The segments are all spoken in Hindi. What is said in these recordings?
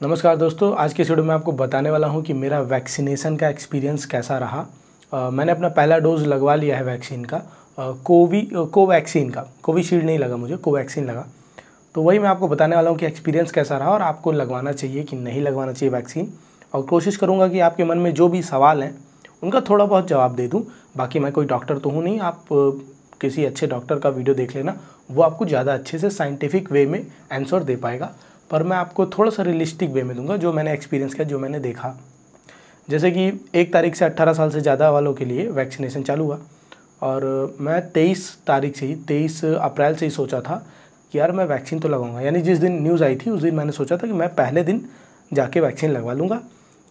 नमस्कार दोस्तों, आज के इस वीडियो में आपको बताने वाला हूं कि मेरा वैक्सीनेशन का एक्सपीरियंस कैसा रहा। मैंने अपना पहला डोज लगवा लिया है वैक्सीन का, कोवैक्सीन का। कोविशील्ड नहीं लगा मुझे, कोवैक्सीन लगा। तो वही मैं आपको बताने वाला हूं कि एक्सपीरियंस कैसा रहा और आपको लगवाना चाहिए कि नहीं लगवाना चाहिए वैक्सीन। और कोशिश करूँगा कि आपके मन में जो भी सवाल हैं उनका थोड़ा बहुत जवाब दे दूँ। बाकी मैं कोई डॉक्टर तो हूँ नहीं, आप किसी अच्छे डॉक्टर का वीडियो देख लेना, वो आपको ज़्यादा अच्छे से साइंटिफिक वे में आंसर दे पाएगा। पर मैं आपको थोड़ा सा रियलिस्टिक वे में दूंगा, जो मैंने एक्सपीरियंस किया, जो मैंने देखा। जैसे कि 1 तारीख से 18 साल से ज़्यादा वालों के लिए वैक्सीनेशन चालू हुआ और मैं 23 अप्रैल से ही सोचा था कि यार मैं वैक्सीन तो लगाऊंगा। यानी जिस दिन न्यूज़ आई थी उस दिन मैंने सोचा था कि मैं पहले दिन जाके वैक्सीन लगवा लूँगा,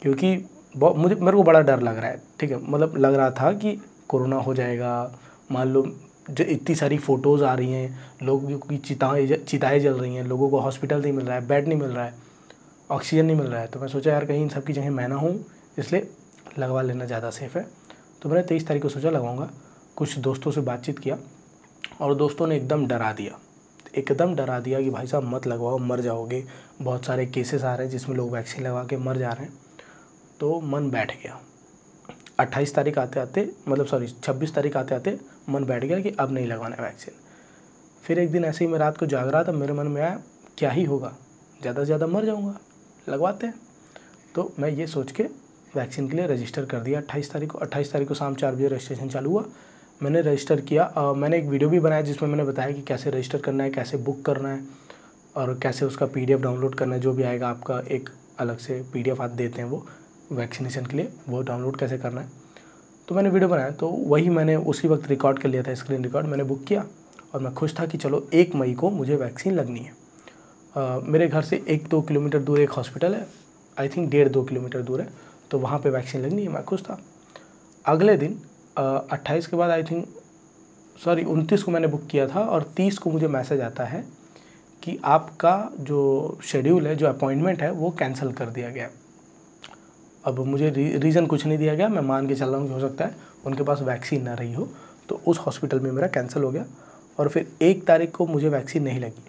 क्योंकि मेरे को बड़ा डर लग रहा है। ठीक है, मतलब लग रहा था कि कोरोना हो जाएगा। मान लो जो इतनी सारी फ़ोटोज़ आ रही हैं, लोगों की चिताएँ जल रही हैं, लोगों को हॉस्पिटल नहीं मिल रहा है, बेड नहीं मिल रहा है, ऑक्सीजन नहीं मिल रहा है। तो मैं सोचा यार कहीं इन सब की जगह मैं ना हूँ, इसलिए लगवा लेना ज़्यादा सेफ़ है। तो मैंने 23 तारीख को सोचा लगाऊंगा। कुछ दोस्तों से बातचीत किया और दोस्तों ने एकदम डरा दिया कि भाई साहब मत लगवाओ, मर जाओगे। बहुत सारे केसेस आ रहे हैं जिसमें लोग वैक्सीन लगा के मर जा रहे हैं। तो मन बैठ गया। 26 तारीख आते आते मन बैठ गया कि अब नहीं लगवाना है वैक्सीन। फिर एक दिन ऐसे ही मैं रात को जाग रहा था, मेरे मन में आया क्या ही होगा, ज़्यादा से ज़्यादा मर जाऊंगा, लगवाते हैं। तो मैं ये सोच के वैक्सीन के लिए रजिस्टर कर दिया 28 तारीख को शाम 4 बजे रजिस्ट्रेशन चालू हुआ। मैंने रजिस्टर किया। मैंने एक वीडियो भी बनाया जिसमें मैंने बताया कि कैसे रजिस्टर करना है, कैसे बुक करना है और कैसे उसका PDF डाउनलोड करना है। जो भी आएगा आपका एक अलग से PDF आप देते हैं वो वैक्सीनेशन के लिए, वो डाउनलोड कैसे करना है। तो मैंने वीडियो बनाया, तो वही मैंने उसी वक्त रिकॉर्ड कर लिया था, स्क्रीन रिकॉर्ड। मैंने बुक किया और मैं खुश था कि चलो 1 मई को मुझे वैक्सीन लगनी है। मेरे घर से 1-2 किलोमीटर दूर एक हॉस्पिटल है, आई थिंक 1.5-2 किलोमीटर दूर है, तो वहाँ पे वैक्सीन लगनी है। मैं खुश था। अगले दिन 28 के बाद 29 को मैंने बुक किया था और 30 को मुझे मैसेज आता है कि आपका जो शेड्यूल है, जो अपॉइंटमेंट है, वो कैंसिल कर दिया गया। अब मुझे रीज़न कुछ नहीं दिया गया। मैं मान के चल रहा हूँ कि हो सकता है उनके पास वैक्सीन ना रही हो, तो उस हॉस्पिटल में मेरा कैंसिल हो गया। और फिर 1 तारीख को मुझे वैक्सीन नहीं लगी।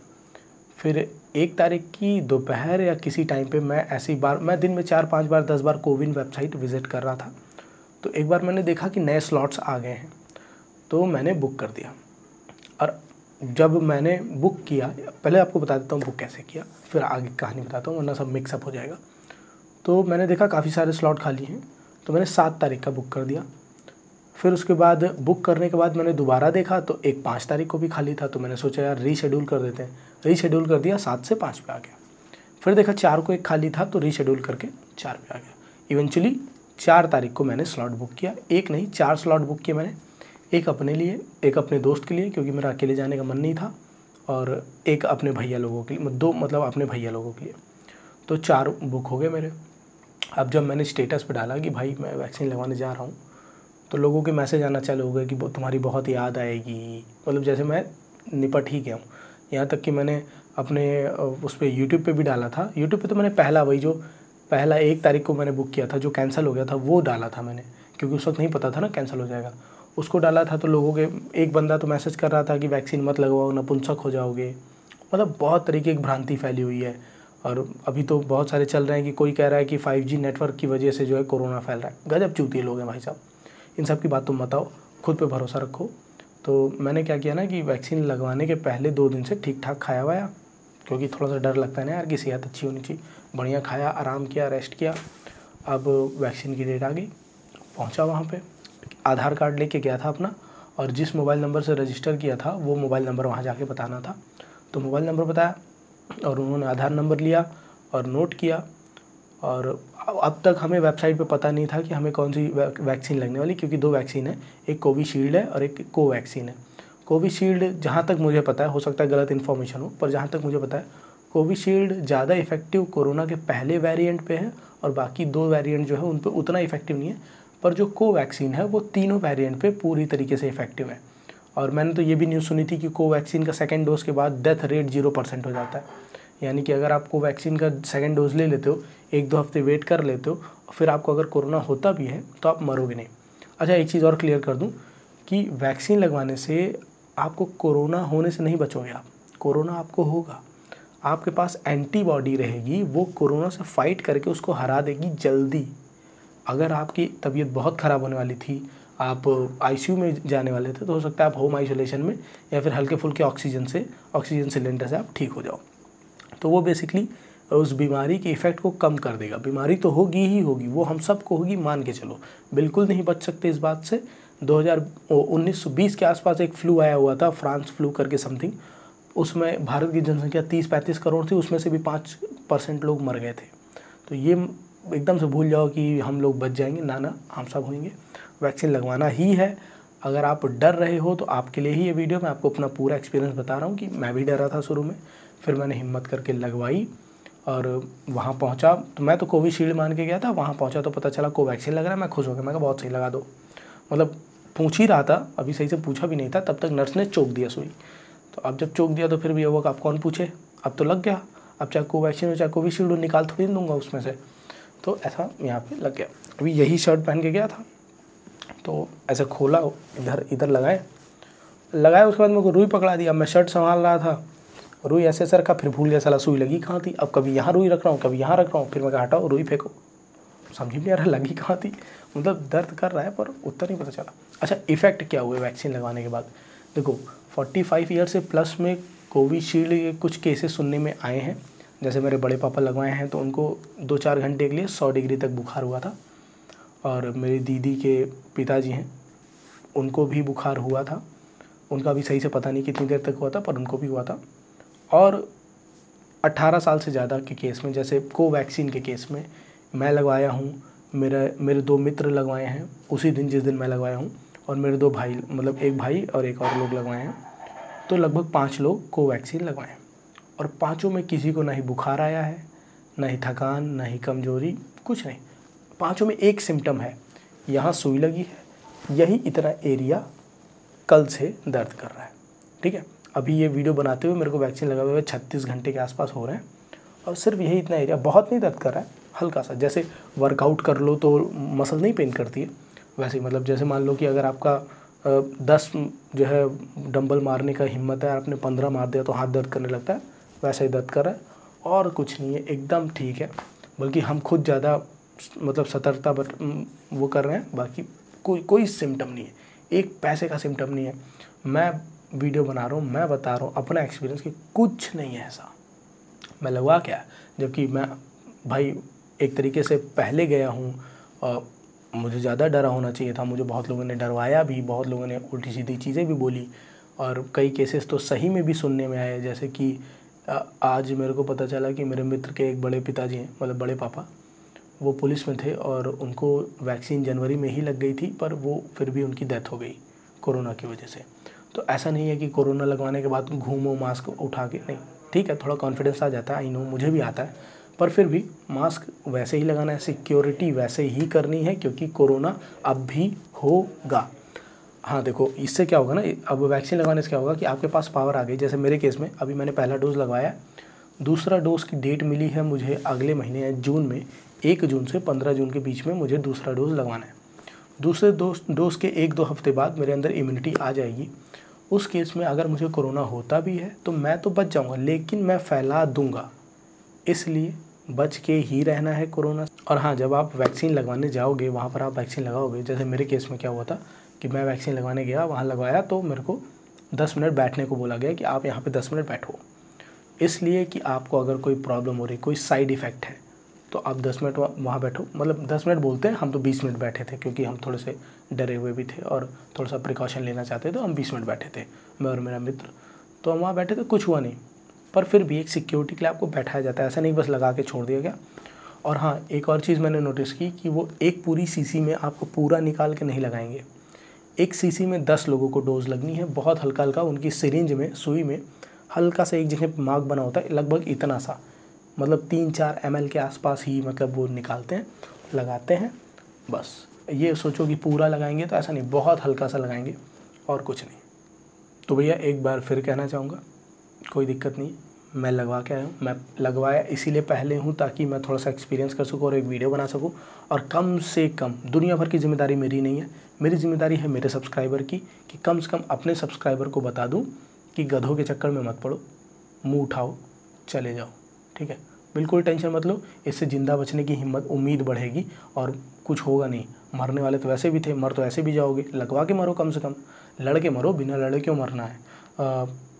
फिर 1 तारीख की दोपहर या किसी टाइम पे मैं दिन में 4-5 बार 10 बार कोविन वेबसाइट विज़िट कर रहा था। तो एक बार मैंने देखा कि नए स्लॉट्स आ गए हैं, तो मैंने बुक कर दिया। और जब मैंने बुक किया, पहले आपको बता देता हूँ बुक कैसे किया, फिर आगे कहानी बताता हूँ, वरना सब मिक्सअप हो जाएगा। तो मैंने देखा काफ़ी सारे स्लॉट खाली हैं, तो मैंने 7 तारीख का बुक कर दिया। फिर उसके बाद बुक करने के बाद मैंने दोबारा देखा तो एक 5 तारीख को भी खाली था, तो मैंने सोचा यार रीशेड्यूल कर देते हैं। रीशेड्यूल कर दिया, 7 से 5 पे आ गया। फिर देखा 4 को एक खाली था, तो रीशेड्यूल करके 4 पे आ गया। इवेंचुअली 4 तारीख को मैंने स्लॉट बुक किया। एक नहीं, 4 स्लॉट बुक किए मैंने। एक अपने लिए, एक अपने दोस्त के लिए क्योंकि मेरा अकेले जाने का मन नहीं था, और एक अपने भैया लोगों के लिए, 2 मतलब अपने भैया लोगों के लिए। तो 4 बुक हो गए मेरे। अब जब मैंने स्टेटस पे डाला कि भाई मैं वैक्सीन लगवाने जा रहा हूँ, तो लोगों के मैसेज आना चालू हो गए कि तुम्हारी बहुत याद आएगी। मतलब जैसे मैं निपट ही गया हूँ। यहाँ तक कि मैंने अपने उस पर यूट्यूब पे भी डाला था। यूट्यूब पे तो मैंने पहला 1 तारीख को मैंने बुक किया था, जो कैंसिल हो गया था, वो डाला था मैंने, क्योंकि उस वक्त नहीं पता था ना कैंसिल हो जाएगा। उसको डाला था तो लोगों के एक बंदा तो मैसेज कर रहा था कि वैक्सीन मत लगवाओ, नपुंसक हो जाओगे। मतलब बहुत तरीके की भ्रांति फैली हुई है। और अभी तो बहुत सारे चल रहे हैं कि कोई कह रहा है कि 5G नेटवर्क की वजह से जो है कोरोना फैल रहा है। गजब चूतिए लोग हैं भाई साहब, इन सब की बात तुम बताओ, खुद पे भरोसा रखो। तो मैंने क्या किया ना कि वैक्सीन लगवाने के पहले 2 दिन से ठीक ठाक खाया वाया, क्योंकि थोड़ा सा डर लगता है ना यार कि सेहत अच्छी होनी चाहिए। बढ़िया खाया, आराम किया, रेस्ट किया। अब वैक्सीन की डेट आ गई, पहुँचा वहाँ पर, आधार कार्ड लेके गया था अपना, और जिस मोबाइल नंबर से रजिस्टर किया था वो मोबाइल नंबर वहाँ जाके बताना था। तो मोबाइल नंबर बताया और उन्होंने आधार नंबर लिया और नोट किया। और अब तक हमें वेबसाइट पे पता नहीं था कि हमें कौन सी वैक्सीन लगने वाली, क्योंकि 2 वैक्सीन है, एक कोविशील्ड है और एक कोवैक्सीन है। कोविशील्ड जहाँ तक मुझे पता है, हो सकता है गलत इन्फॉर्मेशन हो, पर जहाँ तक मुझे पता है कोविशील्ड ज़्यादा इफेक्टिव कोरोना के पहले वेरिएंट पे है, और बाकी 2 वेरिएंट जो है उन पर उतना इफेक्टिव नहीं है। पर जो कोवैक्सीन है वो तीनों वेरिएंट पे पूरी तरीके से इफेक्टिव है। और मैंने तो ये भी न्यूज़ सुनी थी कि कोवैक्सीन का 2nd डोज के बाद डेथ रेट 0% हो जाता है। यानी कि अगर आप कोवैक्सीन का 2nd डोज ले लेते हो, 1-2 हफ्ते वेट कर लेते हो, फिर आपको अगर कोरोना होता भी है तो आप मरोगे नहीं। अच्छा, एक चीज़ और क्लियर कर दूं कि वैक्सीन लगवाने से आपको कोरोना होने से नहीं बचोगे आप, कोरोना आपको होगा। आपके पास एंटीबॉडी रहेगी, वो कोरोना से फाइट करके उसको हरा देगी जल्दी। अगर आपकी तबीयत बहुत ख़राब होने वाली थी, आप आईसीयू में जाने वाले थे, तो हो सकता है आप होम आइसोलेशन में या फिर हल्के फुल्के ऑक्सीजन सिलेंडर से आप ठीक हो जाओ। तो वो बेसिकली उस बीमारी के इफ़ेक्ट को कम कर देगा। बीमारी तो होगी ही होगी, वो हम सबको होगी, मान के चलो, बिल्कुल नहीं बच सकते इस बात से। 1920 के आसपास एक फ्लू आया हुआ था, फ्रांस फ्लू करके समथिंग, उसमें भारत की जनसंख्या 30-35 करोड़ थी, उसमें से भी 5% लोग मर गए थे। तो ये एकदम से भूल जाओ कि हम लोग बच जाएंगे, ना हम सब होंगे। वैक्सीन लगवाना ही है। अगर आप डर रहे हो तो आपके लिए ही ये वीडियो, मैं आपको अपना पूरा एक्सपीरियंस बता रहा हूँ कि मैं भी डरा था शुरू में, फिर मैंने हिम्मत करके लगवाई और वहाँ पहुँचा। तो मैं तो कोविशील्ड मान के गया था, वहाँ पहुँचा तो पता चला कोवैक्सीन लग रहा है। मैं खुश हो गया, मैं कहा बहुत सही, लगा दो। मतलब पूछ ही रहा था, अभी सही से पूछा भी नहीं था, तब तक नर्स ने चोक दिया सुई। तो अब जब चोक दिया तो फिर भी ये हुआ कि अब कौन पूछे, अब तो लग गया। अब चाहे कोवैक्सीन हो चाहे कोविशील्ड हो, निकाल थोड़ी दूंगा उसमें से। तो ऐसा यहाँ पे लग गया। अभी यही शर्ट पहन के गया था, तो ऐसे खोला, इधर लगाया। उसके बाद मेरे को रुई पकड़ा दिया। मैं शर्ट संभाल रहा था, रुई ऐसे सर का, फिर भूल गया साला सुई लगी कहाँ थी। अब कभी यहाँ रुई रख रहा हूँ, कभी यहाँ रख रहा हूँ, फिर मैं कहा हटाओ रुई फेंको, समझ नहीं आ रहा लगी कहाँ थी। मतलब दर्द कर रहा है पर उतना नहीं पता चला। अच्छा, इफ़ेक्ट क्या हुए वैक्सीन लगवाने के बाद? देखो, 45 ईयर से प्लस में कोविशील्ड के कुछ केसेस सुनने में आए हैं। जैसे मेरे बड़े पापा लगवाए हैं तो उनको 2-4 घंटे के लिए 100 डिग्री तक बुखार हुआ था। और मेरी दीदी के पिताजी हैं, उनको भी बुखार हुआ था। उनका भी सही से पता नहीं कितनी देर तक हुआ था, पर उनको भी हुआ था। और 18 साल से ज़्यादा के केस में, जैसे कोवैक्सीन के केस में मैं लगवाया हूँ, मेरे 2 मित्र लगवाए हैं उसी दिन जिस दिन मैं लगवाया हूँ, और मेरे 2 भाई, मतलब एक भाई और एक और लोग लगवाए हैं। तो लगभग 5 लोग कोवैक्सीन लगवाए हैं, और पाँचों में किसी को ना ही बुखार आया है, ना ही थकान, ना ही कमजोरी, कुछ नहीं। पाँचों में एक सिम्टम है, यहाँ सुई लगी है, यही इतना एरिया कल से दर्द कर रहा है। ठीक है, अभी ये वीडियो बनाते हुए मेरे को वैक्सीन लगा हुए 36 घंटे के आसपास हो रहे हैं, और सिर्फ यही इतना एरिया, बहुत नहीं दर्द कर रहा है, हल्का सा। जैसे वर्कआउट कर लो तो मसल नहीं पेन करती है, वैसे ही। मतलब जैसे मान लो कि अगर आपका 10 जो है डंबल मारने का हिम्मत है, आपने 15 मार दिया तो हाथ दर्द करने लगता है, वैसा ही दर्द कर रहा है, और कुछ नहीं है, एकदम ठीक है। बल्कि हम खुद ज़्यादा मतलब सतर्कता वो कर रहे हैं, बाकी कोई सिम्टम नहीं है, एक पैसे का सिम्टम नहीं है। मैं वीडियो बना रहा हूँ, मैं बता रहा हूँ अपना एक्सपीरियंस कि कुछ नहीं है ऐसा। मैं लगवा क्या, जबकि मैं भाई एक तरीके से पहले गया हूँ, मुझे ज़्यादा डरा होना चाहिए था। मुझे बहुत लोगों ने डरवाया भी, बहुत लोगों ने उल्टी सीधी चीज़ें भी बोली, और कई केसेस तो सही में भी सुनने में आए। जैसे कि आज मेरे को पता चला कि मेरे मित्र के एक बड़े पिताजी हैं, मतलब बड़े पापा, वो पुलिस में थे और उनको वैक्सीन जनवरी में ही लग गई थी, पर वो फिर भी उनकी डेथ हो गई कोरोना की वजह से। तो ऐसा नहीं है कि कोरोना लगवाने के बाद घूमो मास्क उठा के, नहीं, ठीक है, थोड़ा कॉन्फिडेंस आ जाता है, आई नो, मुझे भी आता है, पर फिर भी मास्क वैसे ही लगाना है, सिक्योरिटी वैसे ही करनी है, क्योंकि कोरोना अब भी होगा। हाँ देखो, इससे क्या होगा ना, अब वैक्सीन लगाने से क्या होगा कि आपके पास पावर आ गई। जैसे मेरे केस में अभी मैंने पहला डोज लगवाया, दूसरा डोज की डेट मिली है मुझे अगले महीने जून में, 1 जून से 15 जून के बीच में मुझे दूसरा डोज लगवाना है। दूसरे डोज के 1-2 हफ्ते बाद मेरे अंदर इम्यूनिटी आ जाएगी। उस केस में अगर मुझे कोरोना होता भी है तो मैं तो बच जाऊंगा, लेकिन मैं फैला दूंगा, इसलिए बच के ही रहना है कोरोना। और हाँ, जब आप वैक्सीन लगवाने जाओगे, वहाँ पर आप वैक्सीन लगाओगे, जैसे मेरे केस में क्या हुआ था कि मैं वैक्सीन लगवाने गया, वहाँ लगवाया तो मेरे को 10 मिनट बैठने को बोला गया कि आप यहाँ पे 10 मिनट बैठो, इसलिए कि आपको अगर कोई प्रॉब्लम हो रही, कोई साइड इफ़ेक्ट है, तो आप 10 मिनट वहाँ बैठो। मतलब 10 मिनट बोलते हैं, हम तो 20 मिनट बैठे थे, क्योंकि हम थोड़े से डरे हुए भी थे और थोड़ा सा प्रिकॉशन लेना चाहते थे, तो हम 20 मिनट बैठे थे, मैं और मेरा मित्र। तो हम वहाँ बैठे थे, कुछ हुआ नहीं, पर फिर भी एक सिक्योरिटी के लिए आपको बैठाया जाता है, ऐसा नहीं बस लगा के छोड़ दिया गया। और हाँ, एक और चीज़ मैंने नोटिस की कि वो एक पूरी शीशी में आपको पूरा निकाल के नहीं लगाएंगे। एक शीशी में 10 लोगों को डोज लगनी है, बहुत हल्का हल्का, उनकी सिरिंज में, सुई में हल्का सा एक जगह मार्क बना होता है, लगभग इतना सा, मतलब 3-4 ml के आसपास ही, मतलब वो निकालते हैं, लगाते हैं, बस। ये सोचो कि पूरा लगाएंगे तो ऐसा नहीं, बहुत हल्का सा लगाएंगे और कुछ नहीं। तो भैया एक बार फिर कहना चाहूँगा, कोई दिक्कत नहीं, मैं लगवा के आया हूँ। मैं लगवाया इसीलिए पहले हूँ ताकि मैं थोड़ा सा एक्सपीरियंस कर सकूँ और एक वीडियो बना सकूँ, और कम से कम, दुनिया भर की जिम्मेदारी मेरी नहीं है, मेरी जिम्मेदारी है मेरे सब्सक्राइबर की, कि कम से कम अपने सब्सक्राइबर को बता दूँ कि गधों के चक्कर में मत पड़ो, मुँह उठाओ, चले जाओ, ठीक है। बिल्कुल टेंशन मत लो, इससे ज़िंदा बचने की हिम्मत उम्मीद बढ़ेगी और कुछ होगा नहीं। मरने वाले तो वैसे भी थे, मर तो ऐसे भी जाओगे, लगवा के मरो, कम से कम लड़ के मरो, बिना लड़े क्यों मरना है।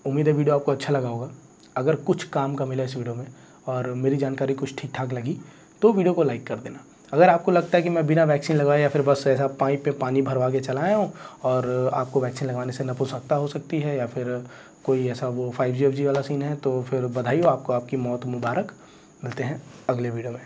उम्मीद है वीडियो आपको अच्छा लगा होगा। अगर कुछ काम का मिला इस वीडियो में और मेरी जानकारी कुछ ठीक ठाक लगी तो वीडियो को लाइक कर देना। अगर आपको लगता है कि मैं बिना वैक्सीन लगाए या फिर बस ऐसा पाइप पे पानी भरवा के चला आया हूँ और आपको वैक्सीन लगाने से नपुंसकता हो सकती है या फिर कोई ऐसा वो 5G वाला सीन है, तो फिर बधाई हो आपको, आपकी मौत मुबारक। मिलते हैं अगले वीडियो में।